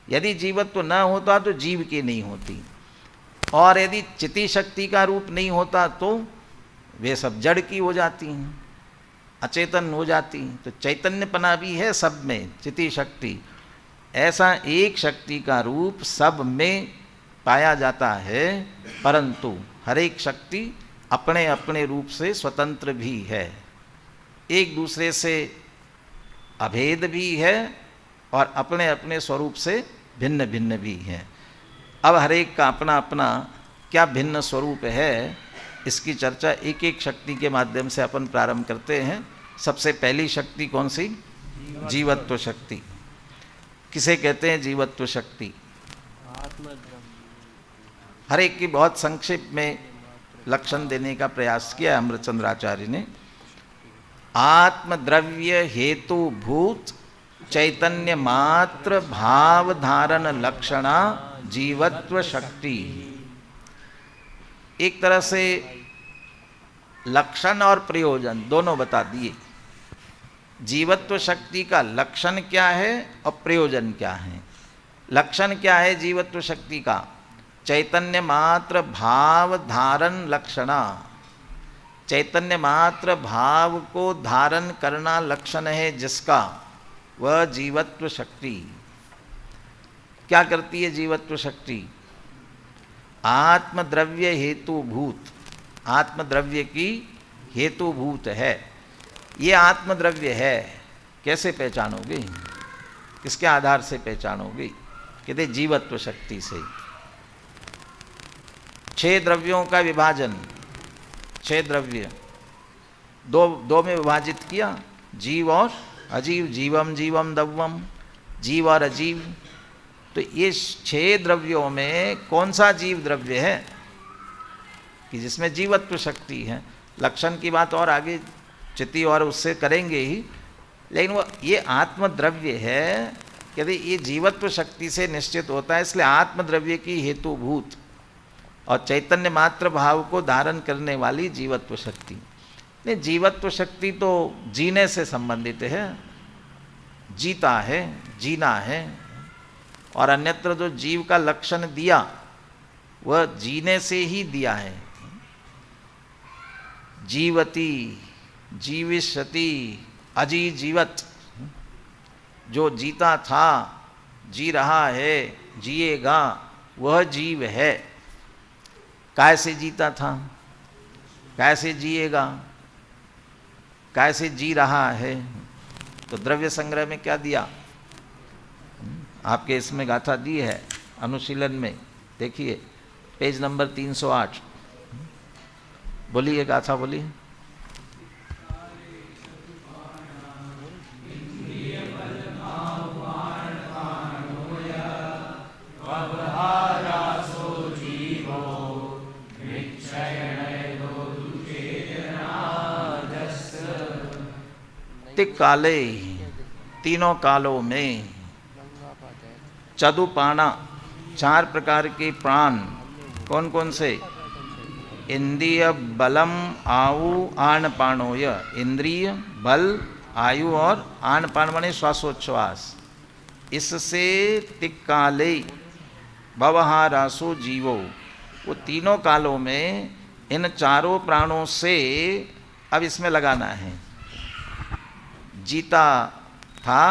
यदि जीवत्व न होता तो जीव की नहीं होती, और यदि चिति शक्ति का रूप नहीं होता तो वे सब जड़ की हो जाती हैं, अचेतन हो जाती। तो चैतन्यपना भी है सब में, चिति शक्ति। ऐसा एक शक्ति का रूप सब में पाया जाता है, परंतु हर एक शक्ति अपने अपने रूप से स्वतंत्र भी है, एक दूसरे से अभेद भी है और अपने अपने स्वरूप से भिन्न भिन्न भी है। अब हर एक का अपना अपना क्या भिन्न स्वरूप है, इसकी चर्चा एक एक शक्ति के माध्यम से अपन प्रारंभ करते हैं। सबसे पहली शक्ति कौन सी? जीवत्व शक्ति। किसे कहते हैं जीवत्व शक्ति? हर एक की बहुत संक्षेप में लक्षण देने का प्रयास किया अमृतचंद्राचार्य ने। आत्मद्रव्य हेतु भूत चैतन्य मात्र भाव धारण लक्षणा जीवत्व शक्ति। एक तरह से लक्षण और प्रयोजन दोनों बता दिए। जीवत्व शक्ति का लक्षण क्या है और प्रयोजन क्या है। लक्षण क्या है जीवत्व शक्ति का? चैतन्य मात्र भाव धारण लक्षणा। चैतन्य मात्र भाव को धारण करना लक्षण है जिसका, वह जीवत्व शक्ति। क्या करती है जीवत्व शक्ति? आत्मद्रव्य हेतुभूत, आत्मद्रव्य की हेतुभूत है। ये आत्मद्रव्य है, कैसे पहचानोगे? किसके आधार से पहचानोगे? कहते जीवत्व शक्ति से। 6 द्रव्यों का विभाजन, 6 द्रव्य दो में विभाजित किया, जीव और अजीव। जीवम जीवम दव्वम, जीव और अजीव। तो ये 6 द्रव्यों में कौन सा जीव द्रव्य है कि जिसमें जीवत्व शक्ति है? लक्षण की बात और आगे चिति और उससे करेंगे ही, लेकिन वो ये आत्मद्रव्य है। यदि ये जीवत्व शक्ति से निश्चित होता है, इसलिए आत्मद्रव्य की हेतुभूत और चैतन्य मात्र भाव को धारण करने वाली जीवत्व शक्ति। नहीं, जीवत्व शक्ति तो जीने से संबंधित है, जीता है, जीना है। और अन्यत्र जो जीव का लक्षण दिया वह जीने से ही दिया है। जीवती, जीविष्यति, अजी जीवत। जो जीता था, जी रहा है, जिएगा, वह जीव है। कैसे जीता था, कैसे जिएगा, कैसे जी रहा है? तो द्रव्य संग्रह में क्या दिया? आपके इसमें गाथा दी है अनुशीलन में, देखिए पेज नंबर 308। बोलिए गाथा, बोलिए। तिक काले, तीनों कालों में, चतुपाणा, चार प्रकार के प्राण, कौन कौन से? इंद्रिय बलम आयु आन पाणोय, इंद्रिय बल आयु और आन पान माने श्वासोच्छ्वास, इससे तिक्काले भवहारासो जीवो, वो तीनों कालों में इन चारों प्राणों से अब इसमें लगाना है। जीता था,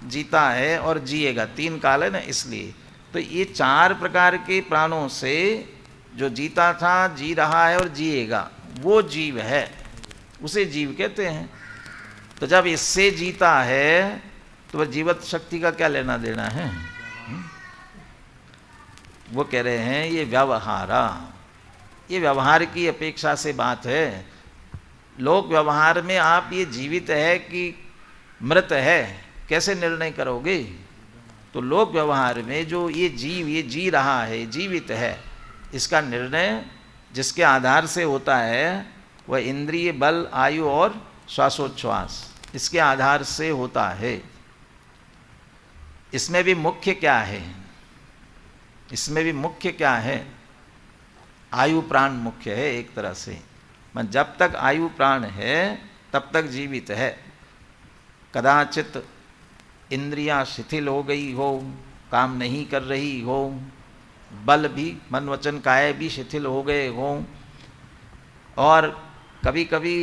जीता है और जिएगा, तीन काल है ना, इसलिए तो ये चार प्रकार के प्राणों से जो जीता था, जी रहा है और जिएगा, वो जीव है, उसे जीव कहते हैं। तो जब इससे जीता है तो वह जीवत शक्ति का क्या लेना देना है? वो कह रहे हैं ये व्यवहारा, ये व्यवहार की अपेक्षा से बात है। लोक व्यवहार में आप ये जीवित है कि मृत है कैसे निर्णय करोगे? तो लोक व्यवहार में जो ये जीव, ये जी रहा है, जीवित है, इसका निर्णय जिसके आधार से होता है वह इंद्रिय बल आयु और श्वासोच्छ्वास, इसके आधार से होता है। इसमें भी मुख्य क्या है? इसमें भी मुख्य क्या है? आयु प्राण मुख्य है एक तरह से। मन जब तक आयु प्राण है तब तक जीवित है। कदाचित इंद्रियां शिथिल हो गई हो, काम नहीं कर रही हो, बल भी, मन वचन काया भी शिथिल हो गए हो, और कभी कभी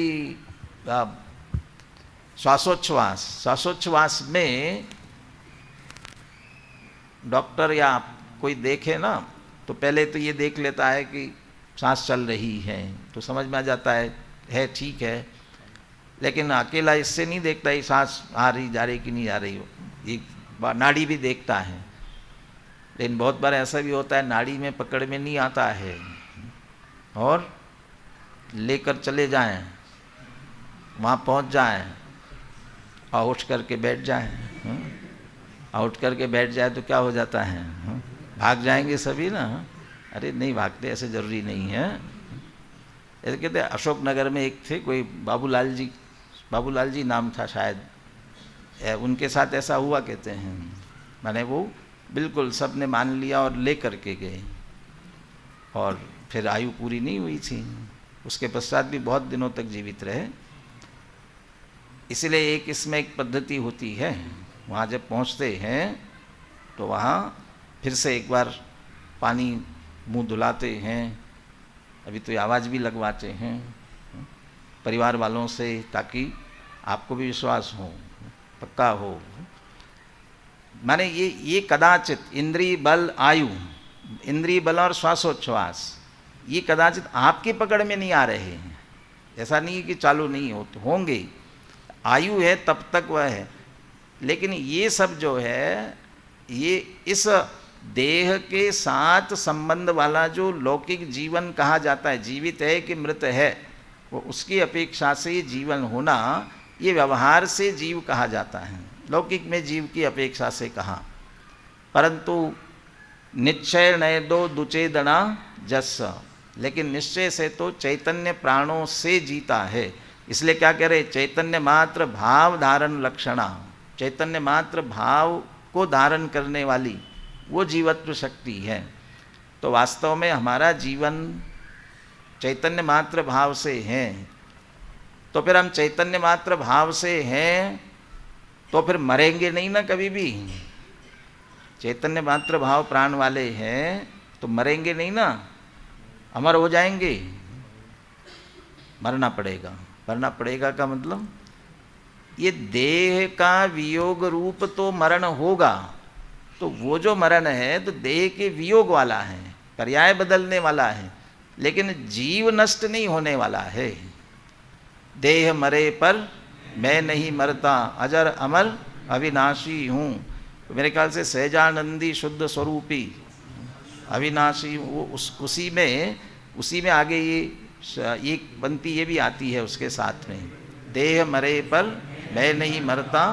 श्वासोच्छ्वास में डॉक्टर या कोई देखे ना तो पहले तो ये देख लेता है कि सांस चल रही है, तो समझ में आ जाता है ठीक है, लेकिन अकेला इससे नहीं देखता ही सांस आ रही जा रही कि नहीं आ रही हो, ये नाड़ी भी देखता है। लेकिन बहुत बार ऐसा भी होता है नाड़ी में पकड़ में नहीं आता है और लेकर चले जाएं, वहाँ पहुँच जाएं और उठ करके बैठ जाएं, आउट करके बैठ जाए तो क्या हो जाता है? भाग जाएंगे सभी ना। अरे नहीं भागते, ऐसे जरूरी नहीं है। ऐसे कहते हैं अशोकनगर में एक थे कोई बाबूलाल जी नाम था शायद, उनके साथ ऐसा हुआ कहते हैं। माने वो बिल्कुल सब ने मान लिया और ले करके गए, और फिर आयु पूरी नहीं हुई थी, उसके पश्चात भी बहुत दिनों तक जीवित रहे। इसलिए एक इसमें एक पद्धति होती है, वहाँ जब पहुँचते हैं तो वहाँ फिर से एक बार पानी मुंह धुलाते हैं, अभी तो आवाज़ भी लगवाते हैं परिवार वालों से, ताकि आपको भी विश्वास हो, पक्का हो। माने ये कदाचित इंद्रिय बल आयु, इंद्रिय बल और श्वासोच्छ्वास, ये कदाचित आपकी पकड़ में नहीं आ रहे हैं। ऐसा नहीं है कि चालू नहीं हो, तो होंगे, आयु है तब तक वह है। लेकिन ये सब जो है ये इस देह के साथ संबंध वाला जो लौकिक जीवन कहा जाता है, जीवित है कि मृत है, वो उसकी अपेक्षा से जीवन होना, ये व्यवहार से जीव कहा जाता है, लौकिक में जीव की अपेक्षा से कहा। परंतु निश्चय नय दो दुचेदना जस, लेकिन निश्चय से तो चैतन्य प्राणों से जीता है। इसलिए क्या कह रहे? चैतन्य मात्र भाव धारण लक्षणा, चैतन्य मात्र भाव को धारण करने वाली वो जीवत्व शक्ति है। तो वास्तव में हमारा जीवन चैतन्य मात्र भाव से है। तो फिर हम चैतन्य मात्र भाव से हैं तो फिर मरेंगे नहीं ना कभी भी। चैतन्य मात्र भाव प्राण वाले हैं तो मरेंगे नहीं ना, अमर हो जाएंगे। मरना पड़ेगा, मरना पड़ेगा का मतलब ये देह का वियोग रूप तो मरण होगा, तो वो जो मरण है तो देह के वियोग वाला है, पर्याय बदलने वाला है, लेकिन जीव नष्ट नहीं होने वाला है। देह मरे पर मैं नहीं मरता, अजर अमर अविनाशी हूँ। तो मेरे ख्याल से सहजानंदी शुद्ध स्वरूपी अविनाशी, वो उसी में आगे ये एक पंक्ति ये भी आती है उसके साथ में, देह मरे पर मैं नहीं मरता,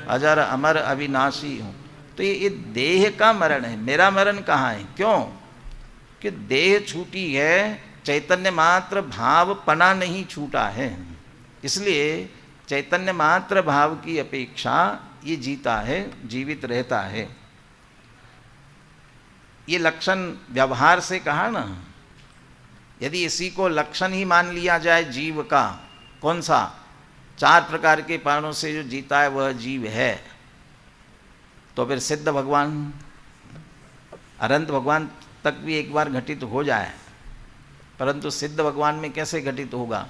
अजर अमर अविनाशी हूँ। तो ये देह का मरण है, मेरा मरण कहाँ है? क्यों कि देह छूटी है, चैतन्य मात्र भाव पना नहीं छूटा है। इसलिए चैतन्य मात्र भाव की अपेक्षा ये जीता है, जीवित रहता है। ये लक्षण व्यवहार से कहा ना, यदि इसी को लक्षण ही मान लिया जाए जीव का, कौन सा, 4 प्रकार के प्राणों से जो जीता है वह जीव है, तो फिर सिद्ध भगवान, अनंत भगवान तक भी एक बार घटित हो जाए, परंतु सिद्ध भगवान में कैसे घटित होगा?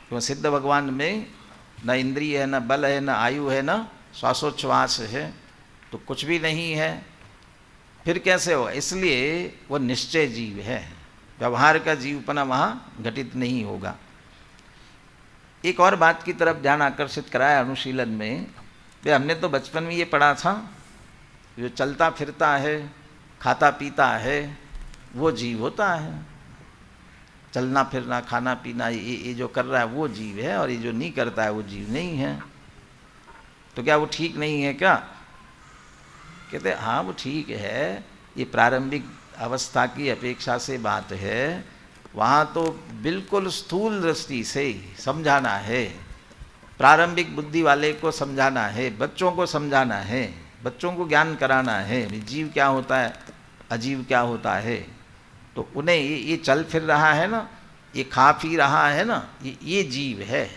क्यों सिद्ध भगवान में न इंद्रिय है, न बल है, न आयु है, न श्वासोच्छ्वास है, तो कुछ भी नहीं है, फिर कैसे हो? इसलिए वो निश्चय जीव है, व्यवहार का जीवपना वहाँ घटित नहीं होगा। एक और बात की तरफ ध्यान आकर्षित कराया अनुशीलन में, वे हमने तो बचपन में ये पढ़ा था, जो चलता फिरता है, खाता पीता है, वो जीव होता है। चलना फिरना, खाना पीना, ये जो कर रहा है वो जीव है, और ये जो नहीं करता है वो जीव नहीं है। तो क्या वो ठीक नहीं है क्या? कहते हाँ वो ठीक है, ये प्रारंभिक अवस्था की अपेक्षा से बात है, वहाँ तो बिल्कुल स्थूल दृष्टि से समझाना है, प्रारंभिक बुद्धि वाले को समझाना है, बच्चों को समझाना है, बच्चों को ज्ञान कराना है, जीव क्या होता है, अजीव क्या होता है। तो उन्हें ये चल फिर रहा है ना, ये खा पी रहा है ना, ये जीव है,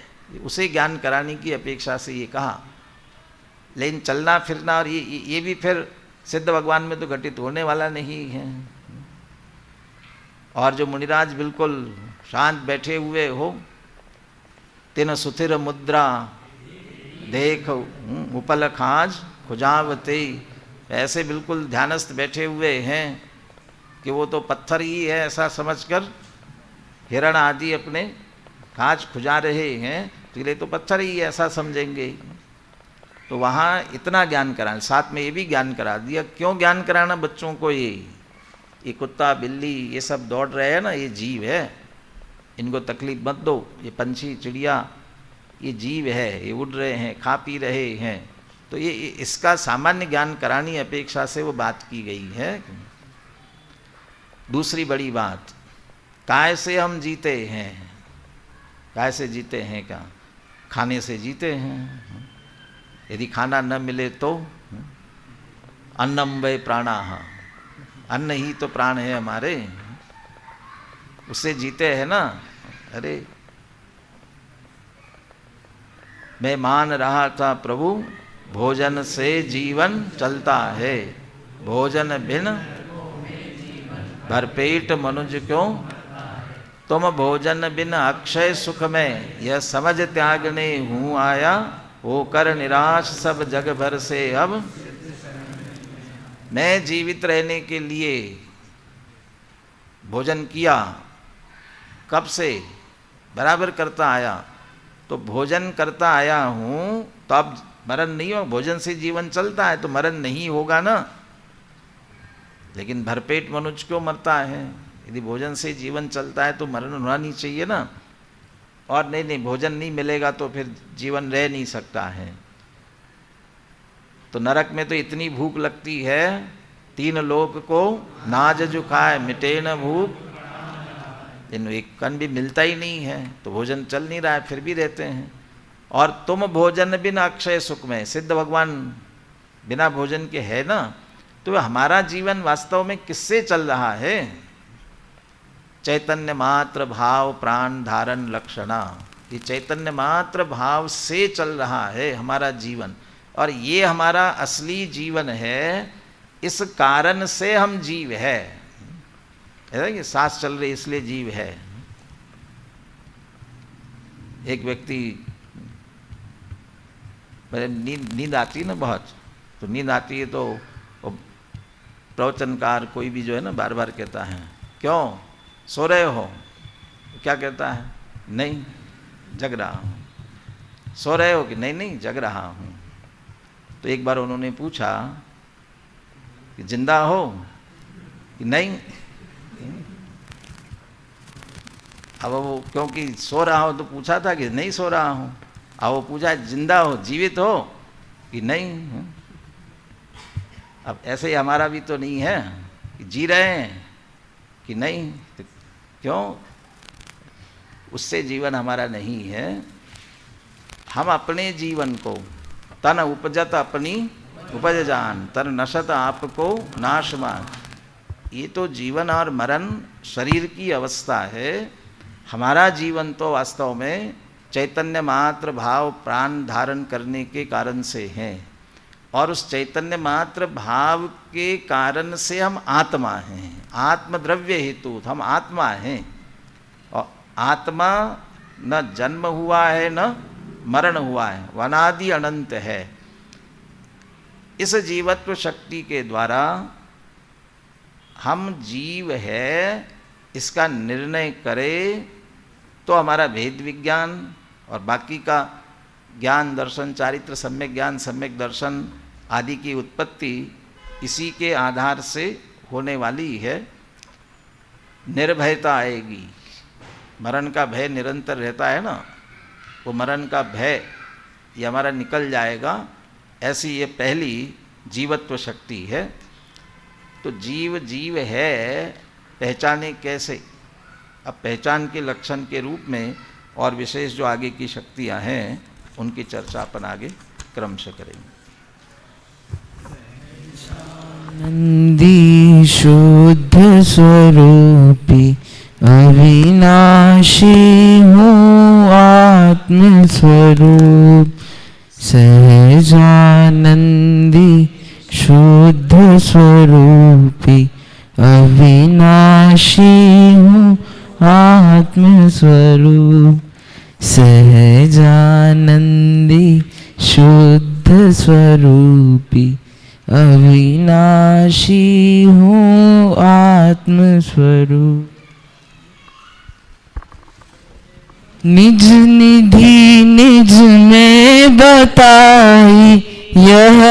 उसे ज्ञान कराने की अपेक्षा से ये कहा। लेकिन चलना फिरना और ये भी फिर सिद्ध भगवान में तो घटित होने वाला नहीं है। और जो मुनिराज बिल्कुल शांत बैठे हुए हो, तिन सुथिर मुद्रा देख उपल खाज खुजावते, ऐसे बिल्कुल ध्यानस्थ बैठे हुए हैं कि वो तो पत्थर ही है ऐसा समझकर हिरण आदि अपने खाज खुजा रहे हैं, तो इसलिए तो पत्थर ही ऐसा समझेंगे। तो वहाँ इतना ज्ञान कराना, साथ में ये भी ज्ञान करा दिया। क्यों ज्ञान कराना बच्चों को? ये कुत्ता बिल्ली ये सब दौड़ रहे हैं ना, ये जीव है, इनको तकलीफ मत दो। ये पंछी चिड़िया ये जीव है, ये उड़ रहे हैं, खा पी रहे हैं। तो ये इसका सामान्य ज्ञान करानी अपेक्षा से वो बात की गई है। दूसरी बड़ी बात, काय से हम जीते हैं? काय से जीते हैं? क्या खाने से जीते हैं? यदि खाना न मिले तो अन्नम वै प्राणाः, अन्न ही तो प्राण है हमारे, उससे जीते हैं ना। अरे मैं मान रहा था प्रभु, भोजन से जीवन चलता है, भोजन बिन भरपेट मनुज क्यों, तुम भोजन बिन अक्षय सुख में, यह समझ त्यागने हूँ आया, होकर निराश सब जग भर से अब। मैं जीवित रहने के लिए भोजन किया, कब से? बराबर करता आया, तो भोजन करता आया हूँ, तो अब मरण नहीं हो, भोजन से जीवन चलता है तो मरण नहीं होगा ना। लेकिन भरपेट मनुष्य क्यों मरता है? यदि भोजन से जीवन चलता है तो मरण होना नहीं चाहिए ना। और नहीं भोजन नहीं मिलेगा तो फिर जीवन रह नहीं सकता है। तो नरक में तो इतनी भूख लगती है, 3 लोक को नाज जो खाए मिटे न भूख, इन एक कण भी मिलता ही नहीं है, तो भोजन चल नहीं रहा है, फिर भी रहते हैं। और तुम भोजन बिना अक्षय सुख में, सिद्ध भगवान बिना भोजन के है ना। तो हमारा जीवन वास्तव में किससे चल रहा है? चैतन्य मात्र भाव प्राण धारण लक्षणा, ये चैतन्य मात्र भाव से चल रहा है हमारा जीवन, और ये हमारा असली जीवन है। इस कारण से हम जीव है, ये सांस चल रही इसलिए जीव है। एक व्यक्ति, नींद आती ना बहुत, तो नींद आती है तो प्रवचनकार कोई भी जो है ना बार बार कहता है, क्यों सो रहे हो? क्या कहता है? नहीं जग रहा हूँ। सो रहे हो कि नहीं जग रहा हूँ। तो एक बार उन्होंने पूछा कि जिंदा हो कि नहीं? अब वो क्योंकि सो रहा हो तो पूछा था कि नहीं सो रहा हूँ, अब वो पूछा जिंदा हो, जीवित हो कि नहीं। अब ऐसे ही हमारा भी तो नहीं है कि जी रहे हैं कि नहीं, तो क्यों? उससे जीवन हमारा नहीं है। हम अपने जीवन को तन उपजत अपनी उपज जान, तन नशत आपको नाशमान। ये तो जीवन और मरण शरीर की अवस्था है। हमारा जीवन तो वास्तव में चैतन्य मात्र भाव प्राण धारण करने के कारण से है, और उस चैतन्य मात्र भाव के कारण से हम आत्मा हैं। आत्मद्रव्य हेतु हम आत्मा हैं, और आत्मा न जन्म हुआ है न मरण हुआ है, वनादि अनंत है। इस जीवत्व शक्ति के द्वारा हम जीव है इसका निर्णय करें तो हमारा भेद विज्ञान और बाकी का ज्ञान दर्शन चारित्र सम्यक ज्ञान सम्यक दर्शन आदि की उत्पत्ति इसी के आधार से होने वाली है। निर्भयता आएगी, मरण का भय निरंतर रहता है ना, वो मरण का भय ये हमारा निकल जाएगा, ऐसी ये पहली जीवत्व शक्ति है। तो जीव जीव है पहचाने कैसे? अब पहचान के लक्षण के रूप में और विशेष जो आगे की शक्तियां हैं उनकी चर्चा अपन आगे क्रमशः करेंगे। नंदी शुद्ध स्वरूपी अविनाशी हूँ आत्म स्वरूप, सहजानंदी शुद्ध स्वरूपी अविनाशी हूँ आत्म स्वरूप, सहजानंदी शुद्ध स्वरूपी अविनाशी हूँ आत्म स्वरूप। निज निधि निज में बताई यह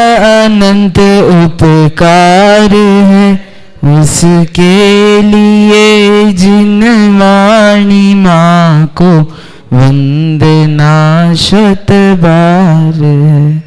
अनंत उपकार है, उसके लिए जिन वाणी माँ को वंदना शत बार है।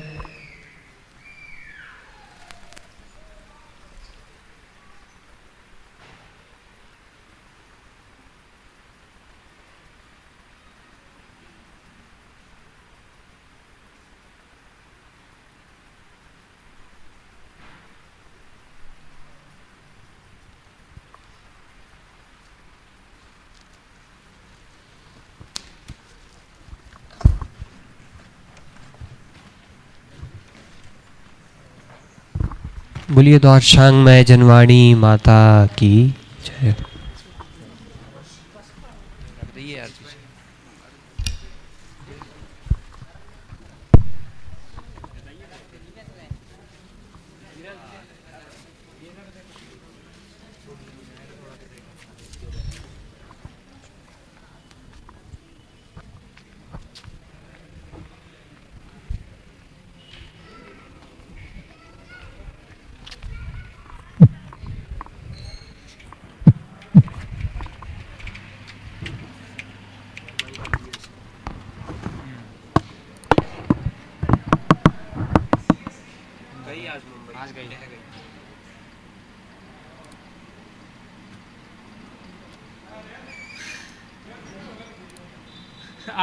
बोलिए द्वारशांग में जनवाणी माता की जय।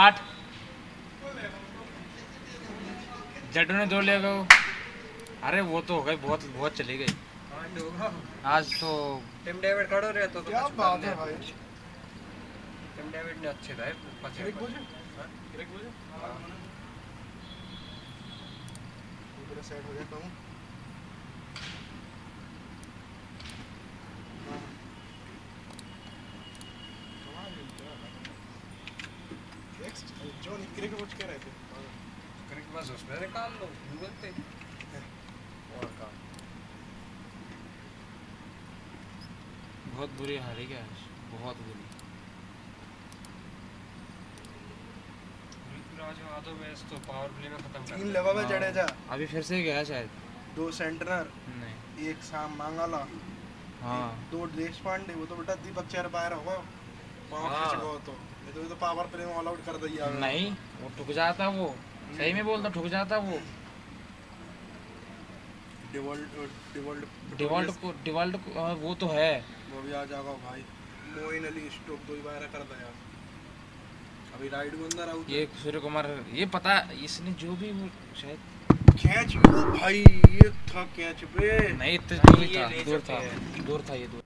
आठ जड्डू ने 2 ले गए। अरे वो तो हो गई, बहुत बहुत चली गई आज तो। टिम डेविड खड़ो रहे तो क्या बात है भाई। टिम डेविड ने अच्छे रहे ग्रेग बोझे पूरा सेट हो गया काम। नेक्स्ट जॉन ग्रेग बोझ के रहते क्रिक बस उसमें निकाल लो गूगल पे और काम। बहुत बुरी हारी क्या है, बहुत बुरी। आधो मैच तो पावर प्ले में खत्म कर 3 लगा हुआ जडेजा, अभी फिर से गया शायद। 2 सेंटनर, नहीं 1 शाम मांगाला, हाँ 2 देश पांडे। वो तो बेटा दीपक चेहरा बाहर होगा पावर खींच गया तो ये तो पावर प्ले में ऑल आउट कर दिया। नहीं वो ठुक जाता, वो सही में बोलता ठुक जाता वो। डिवॉल्ट वो तो है, वो भी आ जाएगा भाई। मोइन अली स्टोक 2 ही बार कर दिया। अभी राइड में अंदर आऊँ ये सूर्य कुमार, ये पता इसने जो भी वो शायद कैच भी भाई, ये था कैच पे नहीं, इतने दूर था, दूर था ये दूर।